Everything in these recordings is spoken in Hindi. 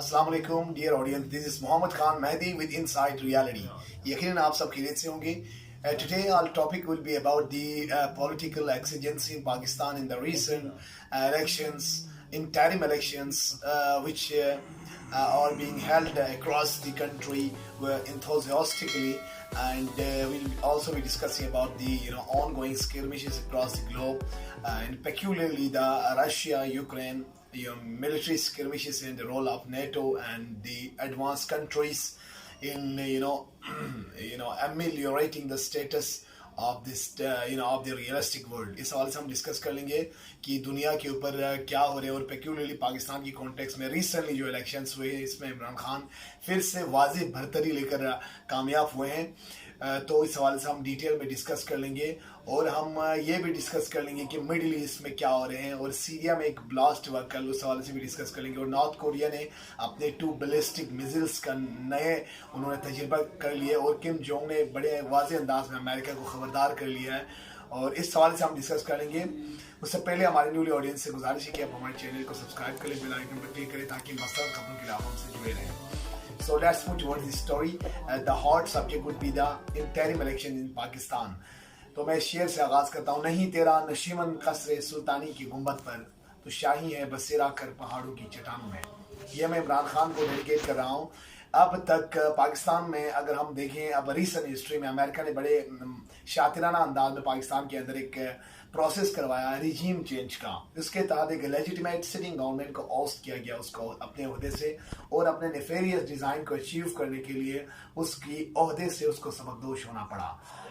अस्सलाम वालेकुम dear audience, this is Mohammad Khan Mehdi with inside reality. यकीनन आप सब खैरियत से होंगे। Today our topic will be about the political exigency in Pakistan in the recent elections, interim elections, which are being held across the country enthusiastically, and we'll also be discussing about the ongoing skirmishes across the globe, and peculiarly the Russia-Ukraine military skirmishes and the role of NATO and the advanced countries in ameliorating the status of this of the realistic world। इस हवाले से हम डिस्कस कर लेंगे कि दुनिया के ऊपर क्या हो रहा है, और पेक्यूलरली पाकिस्तान की कॉन्टेक्स्ट में रिसेंटली जो इलेक्शंस हुए इसमें इमरान खान फिर से वाज़ेह बढ़तरी लेकर कामयाब हुए हैं। तो इस हवाले से हम डिटेल में डिस्कस कर लेंगे, और हम ये भी डिस्कस कर लेंगे कि मिडिल ईस्ट में क्या हो रहे हैं, और सीरिया में एक ब्लास्ट हुआ कल, उस हवाले से भी डिस्कस कर लेंगे। और नॉर्थ कोरिया ने अपने 2 बैलिस्टिक मिसाइल्स का उन्होंने तजुर्बा कर लिया, और किम जोंग ने बड़े वाज़ेह अंदाज में अमेरिका को खबरदार कर लिया है, और इस हवाले से हम डिस्कस कर लेंगे। उससे पहले हमारे न्यूली ऑडियंस से गुजारिश है कि आप हमारे चैनल को सब्सक्राइब करें, बेल आइकन पर क्लिक करें ताकि मसलन खबरों के लिए आप हमसे जुड़े रहें। So let's move towards the story. The hot subject would be the interim election in Pakistan. तो मैं शेर से आगाज करता हूँ। नहीं तेरा नशीमन कसरे सुल्तानी की गुंबद पर, तो शाही है बसेरा कर पहाड़ों की चट्टानों में। यह मैं इमरान खान को डेडिकेट कर रहा हूँ। अब तक पाकिस्तान में अगर हम देखें, अब रिसेंट हिस्ट्री में अमेरिका ने बड़े शातिराना अंदाज में पाकिस्तान के अंदर एक प्रोसेस करवाया रिजीम चेंज का। इसके तहत एक लेजिटिमेट सिटिंग गवर्नमेंट को ओस्ट किया गया उसको अपने ओहदे से, और अपने नेफेरियस डिज़ाइन को अचीव करने के लिए उसकी ओहदे से उसको सबकदोश होना पड़ा।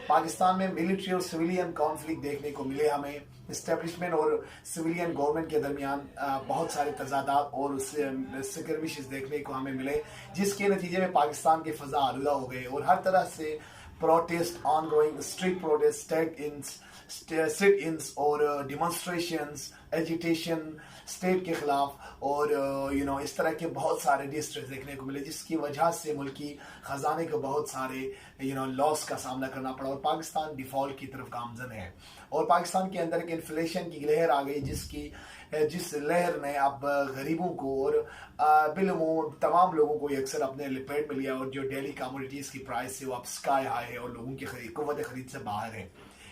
पाकिस्तान में मिलिट्री और सिविलियन कॉन्फ्लिक्ट देखने को मिले हमें। इस्टेब्लिशमेंट और सिविलियन गवर्नमेंट के दरमियान बहुत सारे तजादात और स्किर्मिशेस देखने को हमें मिले, जिसके नतीजे में पाकिस्तान की फ़ज़ा आलूदा हो गए, और हर तरह से protest ongoing, street protest, sit ins और डिमॉन्स्ट्रेशंस, एजिटेशन स्टेट के खिलाफ, और इस तरह के बहुत सारे डिस्ट्रेस देखने को मिले, जिसकी वजह से मुल्की ख़जाने को बहुत सारे लॉस का सामना करना पड़ा, और पाकिस्तान डिफ़ॉल्ट की तरफ गामजन है। और पाकिस्तान के अंदर एक इन्फ्लेशन की लहर आ गई, जिस लहर ने अब गरीबों को और बिलूम तमाम लोगों को अक्सर अपने लपेट में लिया, और जो डेली कमोडिटीज़ की प्राइस है वो अब स्काई हाई है और लोगों की कुव्वत खरीद से बाहर है।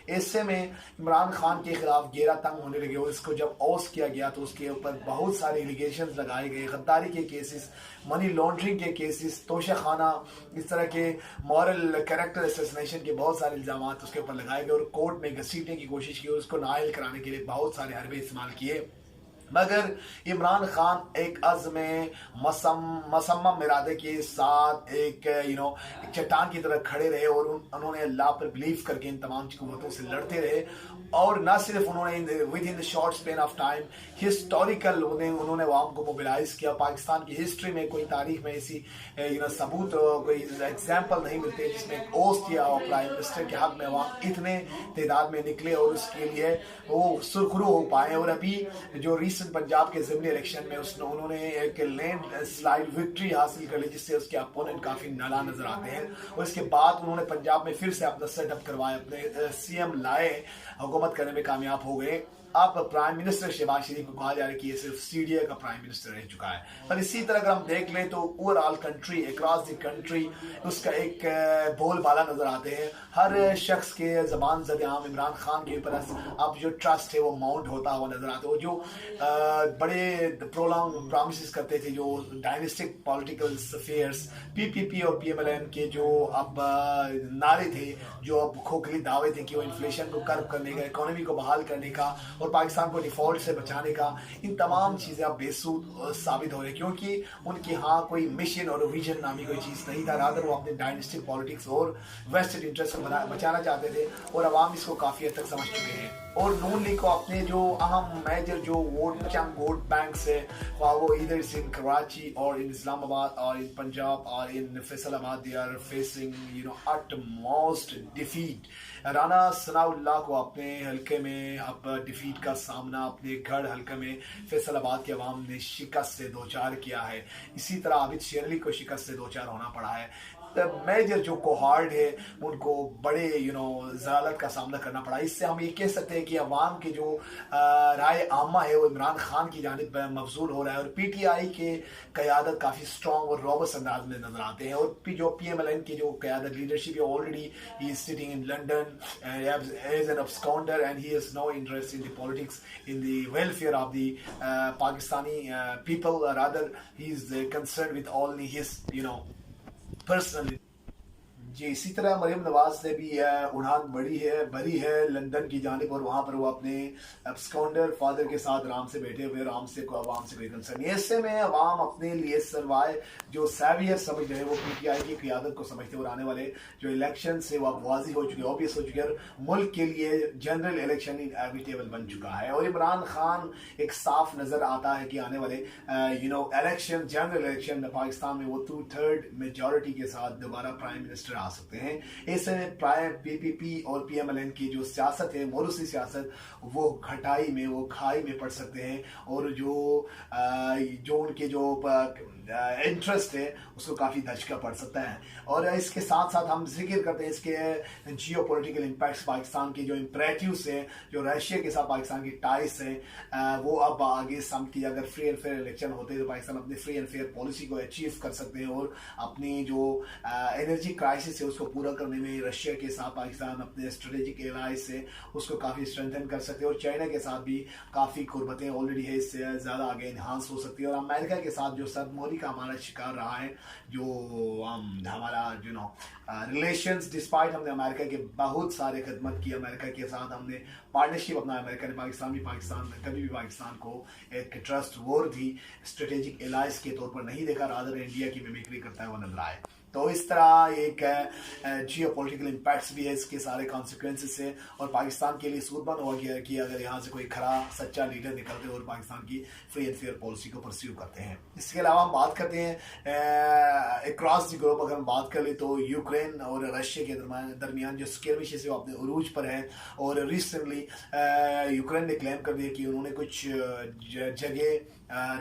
ऐसे में इमरान खान के खिलाफ घेरा तंग होने लगे, और इसको जब ओस्ट किया गया तो उसके ऊपर बहुत सारे एलिगेशंस लगाए गए, गद्दारी के केसेस, मनी लॉन्ड्रिंग के केसेस, तोशाखाना, इस तरह के मॉरल कैरेक्टर असैसिनेशन के बहुत सारे इल्ज़ाम उसके ऊपर लगाए गए, और कोर्ट में घसीटने की कोशिश की, उसको नाअहल कराने के लिए बहुत सारे हरबे इस्तेमाल किए। मगर इमरान खान एक अज़्म मसम्मम इरादे के साथ एक चट्टान की तरह खड़े रहे, और उन्होंने अल्लाह पर बिलीव करके इन तमाम कुव्वतों से लड़ते रहे। और न सिर्फ उन्होंने with in the short span of time historical उन्होंने अवाम को मोबिलाइज किया। पाकिस्तान की हिस्ट्री में कोई तारीख में ऐसी सबूत, कोई एग्जाम्पल नहीं मिलते जिसमें ओस्ट किया और प्राइम मिनिस्टर के हक में अवाम इतने तादाद में निकले और उसके लिए वो सुरखरू हो पाए। और अभी जो पंजाब के ज़िमनी इलेक्शन में उन्होंने एक लैंड स्लाइड विक्ट्री हासिल कर ली, जिससे उसके अपोनेंट काफ़ी नाला नजर आते हैं। और इसके बाद उन्होंने पंजाब में फिर से अपना सेटअप करवाया, अपने सीएम लाए, हुकूमत करने में कामयाब हो गए। अब प्राइम मिनिस्टर शहबाज शरीफ को कहा जा रहा है कि ये सिर्फ सीडिया का प्राइम मिनिस्टर रह चुका है। पर इसी तरह अगर हम देख लें तो overall country, across the country उसका एक बोलबाला नजर आते हैं। हर शख्स के जबान ज़द-ए-आम इमरान खान के ऊपर अब जो ट्रस्ट है वो माउंट होता हुआ नजर आता है। वो जो बड़े प्रोलॉन्ग प्रॉमिसेस करते थे, जो डायनेस्टिक पॉलिटिकल अफेयर्स, पीपीपी और पीएमएलएन के जो अब नारे थे, जो अब खोखली दावे थे कि वो इन्फ्लेशन को कर्व करने का, इकोनॉमी को बहाल करने का और पाकिस्तान को डिफॉल्ट से बचाने का, इन तमाम चीज़ें अब बेसूद साबित हो रही, क्योंकि उनकी हाँ कोई मिशन और विजन नामी कोई चीज़ नहीं था। रादर वो अपने डायनेस्टिक पॉलिटिक्स और वेस्टेड इंटरेस्ट को बचाना चाहते थे, और अवाम इसको काफ़ी हद तक समझ चुके हैं। और नून लीग को अपने जो अहम मेजर जो वोट बैंक है, वो इधर इन कराची और इन इस्लामाबाद और इन पंजाब और in Faisalabad, they are facing utmost defeat. Rana Sanaullah को अपने हल्के में अब डिफीट का सामना अपने गढ़ हल्के में फैसलाबाद के अवाम ने शिकस्त से दो चार किया है। इसी तरह आबिद शेर अली को शिकस्त से दो चार होना पड़ा है। मेजर जो कोहार्ड है उनको बड़े जलालत का सामना करना पड़ा। इससे हम ये कह सकते हैं कि अवाम की जो राय आमा है वो इमरान खान की जानिब मबजूल हो रहा है और PTI के क़यादत काफ़ी स्ट्रॉन्ग और रॉबस्ट अंदाज में नजर आते हैं। और जो PMLN की जो क़यादत लीडरशिप है ऑलरेडी ही is sitting in London as an absconder and he has no interest in the politics, in the welfare of the Pakistani people. Rather, he is concerned with only his personal। जी, इसी तरह मरीम नवाज ने भी उड़ान बड़ी है लंदन की जानिब और वहाँ पर वो अपने एब्सकॉन्डर फादर के साथ आराम से बैठे हुए, आराम से आवाम से कोई कंसर्न नहीं। ऐसे में अवाम अपने लिए सरवाए जो सैवियर समझ रहे हैं वो PTI की क़यादत को समझते और आने वाले जो इलेक्शन से वो अब वाजी हो चुके, ऑब्वियस हो चुके और मुल्क के लिए जनरल इलेक्शन इनएविटेबल बन चुका है। और इमरान खान एक साफ नज़र आता है कि आने वाले इलेक्शन, जनरल इलेक्शन में पाकिस्तान में वो 2/3 मेजॉरिटी के साथ दोबारा प्राइम मिनिस्टर आ सकते हैं। ऐसे में PPP और PMLN की जो सियासत है, मोरूसी सियासत, वो घटाई में, वो खाई में पड़ सकते हैं और जो उनके जो इंटरेस्ट है उसको काफ़ी धचका पड़ सकता है। और इसके साथ साथ हम जिक्र करते हैं इसके जियो पॉलिटिकल इम्पैक्ट्स, पाकिस्तान के जो इम्परेटिव्स हैं, जो रशिया के साथ पाकिस्तान की टाइस हैं, वो अब आगे सम की अगर फ्री एंड फेयर इलेक्शन होते हैं तो पाकिस्तान अपनी फ्री एंड फेयर पॉलिसी को अचीव कर सकते हैं और अपनी जो एनर्जी क्राइसिस है उसको पूरा करने में रशिया के साथ पाकिस्तान अपने स्ट्रेटेजिक एलाइज से उसको काफ़ी स्ट्रेंथन कर सकते हैं और चाइना के साथ भी काफ़ी कुर्बतें ऑलरेडी है, इससे ज़्यादा आगे इन्हांस हो सकती है। और अमेरिका के साथ जो सदमोरी का हमारा शिकार रहा है, जो हमारा रिलेशंस, डिस्पाइट हमने अमेरिका के बहुत सारे खिदमत की, अमेरिका के साथ हमने पार्टनरशिप अपना, अमेरिका ने पाकिस्तान कभी भी पाकिस्तान को एक ट्रस्ट वर्दी स्ट्रेटेजिक एलाइज के तौर पर नहीं देखा, रादर इंडिया की मिमिक्री करता है वो नजर आए। तो इस तरह एक जियो पॉलिटिकल इम्पैक्ट्स भी है इसके सारे कॉन्सिक्वेंसेस से और पाकिस्तान के लिए सूदमंद हो गया कि अगर यहाँ से कोई खरा सच्चा लीडर निकलते और पाकिस्तान की फ्री एंड फेयर पॉलिसी को परस्यू करते हैं। इसके अलावा हम बात करते हैं अक्रॉस द ग्लोब, अगर हम बात कर ले तो यूक्रेन और रशिया के दरमियान जो स्केर्मिशेस है वो अपने उरूज पर है और रिसेंटली यूक्रेन ने क्लेम कर दिया कि उन्होंने कुछ जगह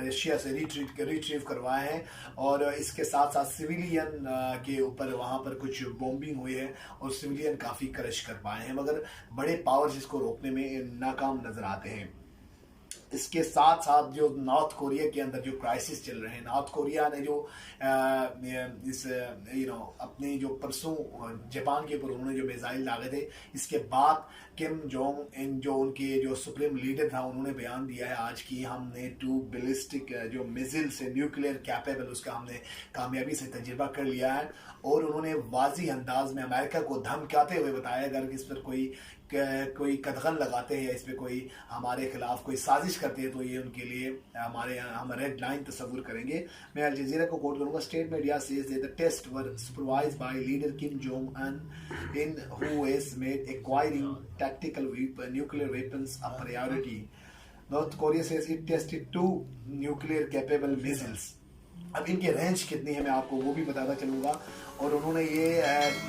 रशिया से रिट्रीव करवाए हैं और इसके साथ साथ सिविलियन के ऊपर वहाँ पर कुछ बॉम्बिंग हुई है और सिविलियन काफ़ी क्रश कर पाए हैं, मगर बड़े पावर्स इसको रोकने में नाकाम नजर आते हैं। इसके साथ साथ जो नॉर्थ कोरिया के अंदर जो क्राइसिस चल रहे हैं, नॉर्थ कोरिया ने जो अपने जो परसों जापान के ऊपर उन्होंने जो मिसाइल दागे थे, इसके बाद किम जोंग इन जो उनके जो सुप्रीम लीडर था उन्होंने बयान दिया है आज कि हमने 2 बैलिस्टिक जो मिसाइल से न्यूक्लियर कैपेबल उसका हमने कामयाबी से तजुर्बा कर लिया है और उन्होंने वाजी अंदाज में अमेरिका को धमकाते हुए बताया अगर इस पर कोई कदगन लगाते हैं या इस पर कोई हमारे खिलाफ कोई साजिश करते हैं तो ये उनके लिए हम रेड लाइन तस्वुर करेंगे। मैं अल जज़ीरा को कोट करूँगा, state media says that the test were supervised by leader Kim Jong Un in who has made acquiring tactical nuclear weapons a priority. North Korea says it tested 2 nuclear capable missiles. अब इनकी रेंज कितनी है मैं आपको वो भी बताता चलूँगा और उन्होंने ये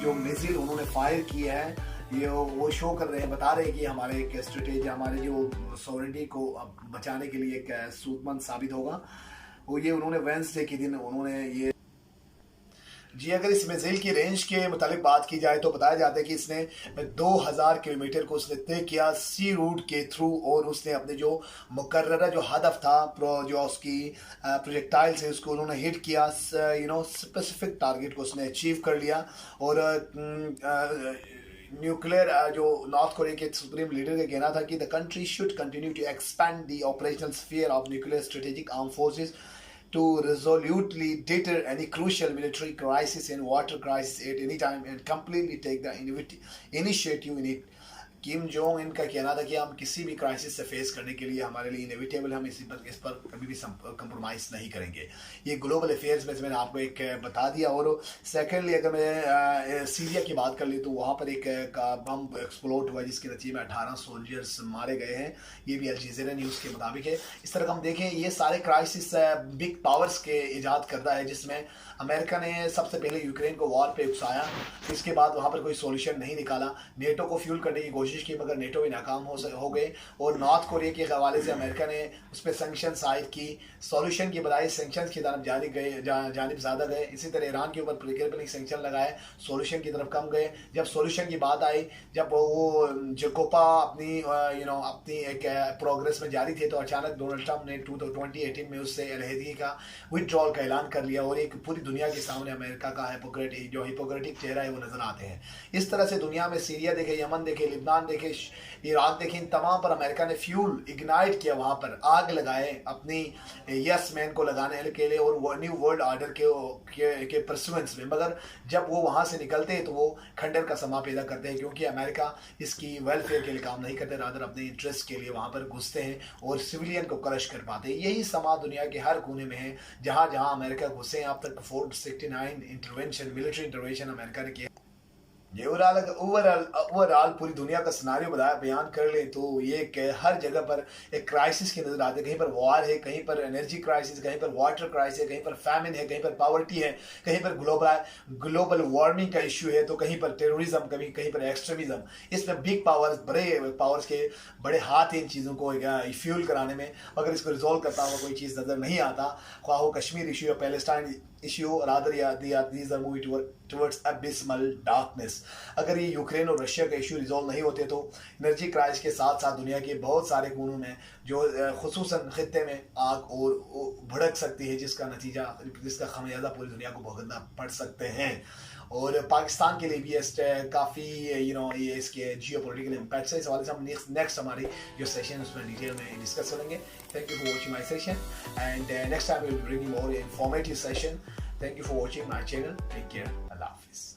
जो मिसाइल उन्होंने फायर किया है ये वो शो कर रहे हैं, बता रहे हैं कि हमारे एक स्ट्रेटेजी, हमारे जो सॉवरेनिटी को बचाने के लिए एक सूदमंद साबित होगा। वो ये उन्होंने वेंसडे के दिन उन्होंने ये जी, अगर इस मिसाइल की रेंज के मुतालिक बात की जाए तो बताया जाता है कि इसने 2000 किलोमीटर को उसने तय किया सी रूट के थ्रू और उसने अपने जो मुकर्ररा जो हदफ था जो उसकी प्रोजेक्टाइल से उसको उन्होंने हिट किया, स्पेसिफिक टारगेट को उसने अचीव कर लिया। और न्यूक्लियर जो नॉर्थ कोरिया के सुप्रीम लीडर का कहना था कि the country should continue to expand the operational sphere of nuclear strategic arm forces to resolutely deter any crucial military crisis and water crisis at any time and completely take the initiative in it. Kim Jong इनका कहना था कि हम किसी भी क्राइसिस से फेस करने के लिए हमारे लिए इनएविटेबल हम इस पर कभी भी कंप्रोमाइज़ नहीं करेंगे। ये ग्लोबल अफेयर्स में मैंने आपको एक बता दिया। और सेकेंडली अगर मैं सीरिया की बात कर ली तो वहाँ पर एक बम एक्सप्लोड हुआ जिसके नतीजे में 18 सोल्जर्स मारे गए हैं, ये भी अल जज़ीरा न्यूज़ के मुताबिक है। इस तरह हम देखें ये सारे क्राइसिस बिग पावर्स के ईजाद करता है जिसमें अमेरिका ने सबसे पहले यूक्रेन को वॉर पे उकसाया, इसके बाद वहाँ पर कोई सोल्यूशन नहीं निकाला। नेटो को फ्यूल करने की कोशिश की मगर नेटो भी नाकाम हो गए, और नॉर्थ कोरिया के हवाले से अमेरिका ने उस पर सेंक्शन आयद की। सोल्यूशन की बजाय सेंक्शन की तरफ जानिब ज़्यादा गए। इसी तरह ईरान के ऊपर प्रिकॉशनरी सेंक्शन लगाए, सोल्यूशन की तरफ कम गए। जब सोल्यूशन की बात आई, जब वो जकोपा अपनी एक प्रोग्रेस में जारी थे, तो अचानक डोनाल्ड ट्रंप ने 2018 में उससे अलहदगी का विथड्रॉल का ऐलान कर लिया, और एक पूरी दुनिया के सामने अमेरिका का हिपोक्रेटिक चेहरा है वो नजर आते हैं। इस तरह से दुनिया में सीरिया देखे, यमन देखे, लिबनान देखे, इराक देखे, इन तमाम पर अमेरिका ने फ्यूल इग्नाइट किया, वहाँ पर आग लगाए अपनी यस मैन को लगाने के लिए और न्यू वर्ल्ड ऑर्डर के परसुएंस में। मगर जब वो वहाँ से निकलते हैं तो वो खंडर का समा पैदा करते हैं, क्योंकि अमेरिका इसकी वेलफेयर के लिए काम नहीं करते, रादर अपने इंटरेस्ट के लिए वहाँ पर घुसते हैं और सिविलियन को क्रश कर पाते हैं। यही समा दुनिया के हर कोने में है, जहाँ जहाँ अमेरिका घुसे हैं। अब तक 469 मिलिट्री इंटरवेंशन अमेरिका ने किया। ये ओवरऑल पूरी दुनिया का सिनारियो बयान कर ले तो ये हर जगह पर एक क्राइसिस की नजर आती है। कहीं पर वॉर है, कहीं पर एनर्जी क्राइसिस, कहीं पर वाटर क्राइसिस है, कहीं पर फैमिन है, कहीं पर पॉवर्टी है, कहीं पर ग्लोबल वार्मिंग का इश्यू है, तो कहीं पर टेररिज्म, कहीं पर एक्सट्रीमिज्म। इसमें बिग पावर्स, बड़े पावर्स के बड़े हाथ हैं इन चीज़ों को फ्यूल कराने में। अगर इसको रिजोल्व करता हुआ कोई चीज़ नजर नहीं आता, ख्वाह हो कश्मीर इशू या Palestine issue, rather these are moving towards abysmal darkness। अगर ये यूक्रेन और रशिया का इशू रिजॉल्व नहीं होते तो एनर्जी क्राइसिस के साथ साथ दुनिया के बहुत सारे कोनों में जो खुसूसन खित्ते में आग और भड़क सकती है, जिसका खमियाजा पूरी दुनिया को भुगतना पड़ सकते हैं। और पाकिस्तान के लिए भी काफ़ी ये इसके जियोपॉलिटिकल इम्पैक्ट है। इस हवाले से हम नेक्स्ट हमारी जो सेशन उसमें डिटेल में डिस्कस करेंगे। Thank you for watching my session, and next time we will bring you more informative session. Thank you for watching my channel. Take care. Allah Hafiz.